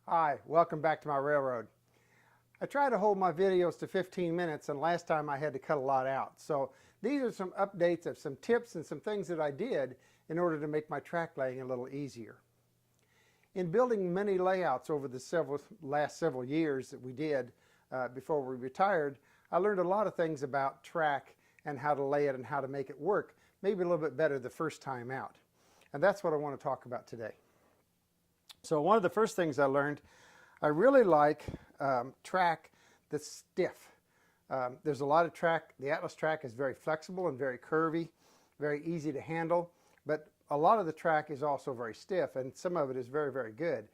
Hi, welcome back to my railroad. I try to hold my videos to 15 minutes and last time I had to cut a lot out. So these are some updates of some tips and some things that I did in order to make my track laying a little easier. In building many layouts over the last several years that we did before we retired, I learned a lot of things about track and how to lay it and how to make it work, maybe a little bit better the first time out. And that's what I want to talk about today. So one of the first things I learned, I really like track that's stiff. There's a lot of track. The Atlas track is very flexible and very curvy, very easy to handle, but a lot of the track is also very stiff, and some of it is very, very good.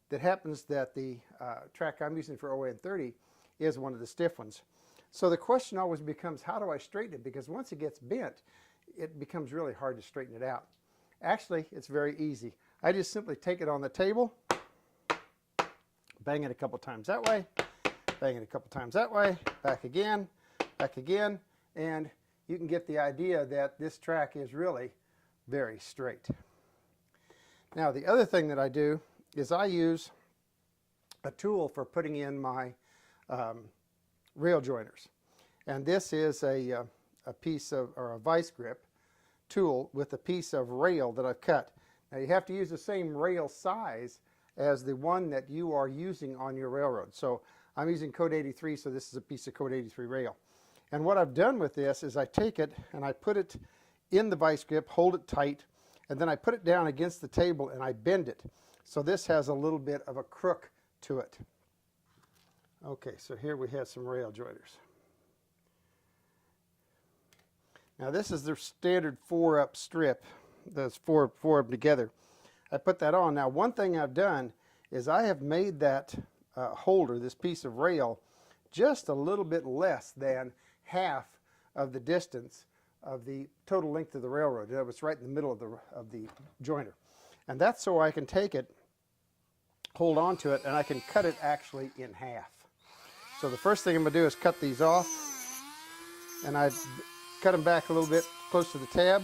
That happens that the track I'm using for ON30 is one of the stiff ones. So the question always becomes, how do I straighten it? Because once it gets bent, it becomes really hard to straighten it out. Actually, it's very easy. I just simply take it on the table, bang it a couple times that way, bang it a couple times that way, back again, and you can get the idea that this track is really very straight. Now, the other thing that I do is I use a tool for putting in my rail joiners. And this is a piece of, or a vice grip tool with a piece of rail that I've cut. Now you have to use the same rail size as the one that you are using on your railroad. So I'm using code 83, so this is a piece of code 83 rail. And what I've done with this is I take it and I put it in the vice grip, hold it tight, and then I put it down against the table and I bend it. So this has a little bit of a crook to it. Okay, so here we have some rail joiners. Now this is the standard 4-up strip. There's four of them together. I put that on. Now one thing I've done is I have made that holder, this piece of rail, just a little bit less than half of the distance of the total length of the railroad. It was right in the middle of the joiner. And that's so I can take it, hold on to it, and I can cut it actually in half. So the first thing I'm going to do is cut these off, and I cut them back a little bit close to the tab,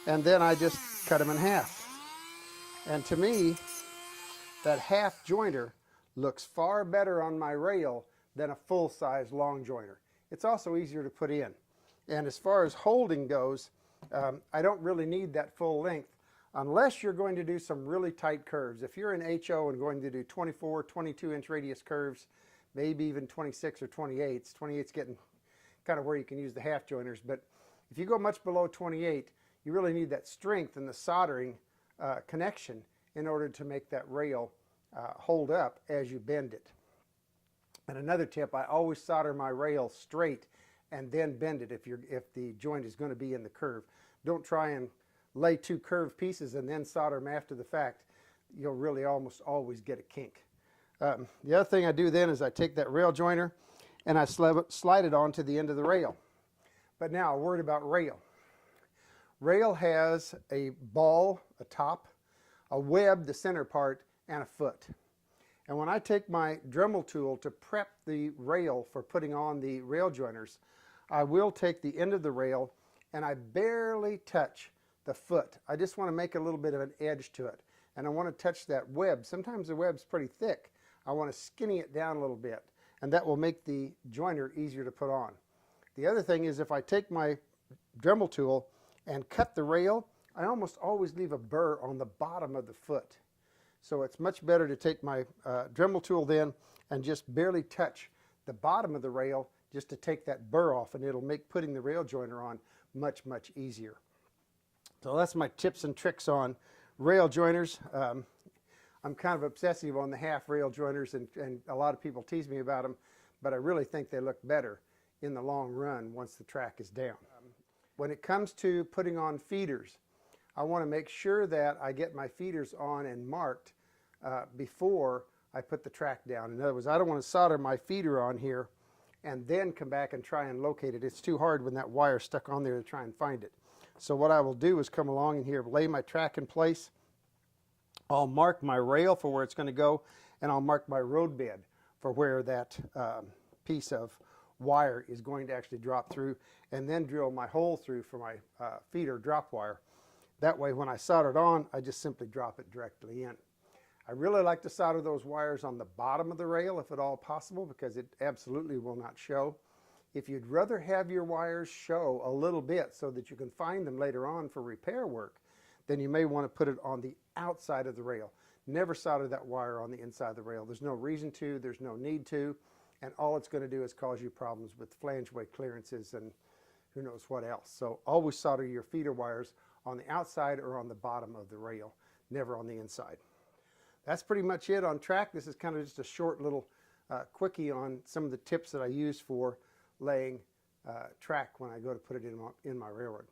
and then I just cut them in half. And to me, that half joiner looks far better on my rail than a full-size long joiner. It's also easier to put in. And as far as holding goes, I don't really need that full length unless you're going to do some really tight curves. If you're in HO and going to do 24, 22-inch radius curves, maybe even 26 or 28s, 28's getting kind of where you can use the half joiners, but if you go much below 28, you really need that strength and the soldering connection in order to make that rail hold up as you bend it. And another tip, I always solder my rail straight and then bend it if the joint is going to be in the curve. Don't try and lay two curved pieces and then solder them after the fact. You'll really almost always get a kink. The other thing I do then is I take that rail joiner and I slide it onto the end of the rail. But now a word about rail. Rail has a ball, a top, a web, the center part, and a foot. And when I take my Dremel tool to prep the rail for putting on the rail joiners, I will take the end of the rail and I barely touch the foot. I just want to make a little bit of an edge to it. And I want to touch that web. Sometimes the web's pretty thick. I want to skinny it down a little bit, and that will make the joiner easier to put on. The other thing is if I take my Dremel tool and cut the rail, I almost always leave a burr on the bottom of the foot. So it's much better to take my Dremel tool then and just barely touch the bottom of the rail just to take that burr off, and it'll make putting the rail joiner on much, much easier. So that's my tips and tricks on rail joiners. I'm kind of obsessive on the half rail joiners, and a lot of people tease me about them, but I really think they look better in the long run once the track is down. When it comes to putting on feeders, I want to make sure that I get my feeders on and marked before I put the track down. In other words, I don't want to solder my feeder on here and then come back and try and locate it. It's too hard when that wire's stuck on there to try and find it. So what I will do is come along in here, lay my track in place. I'll mark my rail for where it's going to go, and I'll mark my road bed for where that piece of wire is going to actually drop through, and then drill my hole through for my feeder drop wire. That way when I solder it on, I just simply drop it directly in. I really like to solder those wires on the bottom of the rail if at all possible, because it absolutely will not show. If you'd rather have your wires show a little bit so that you can find them later on for repair work, then you may want to put it on the outside of the rail. Never solder that wire on the inside of the rail. There's no reason to, there's no need to, and all it's going to do is cause you problems with flangeway clearances and who knows what else. So always solder your feeder wires on the outside or on the bottom of the rail, never on the inside. That's pretty much it on track. This is kind of just a short little quickie on some of the tips that I use for laying track when I go to put it in my railroad.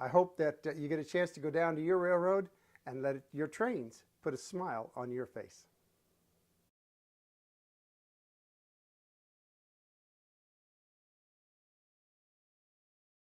I hope that you get a chance to go down to your railroad and let your trains put a smile on your face.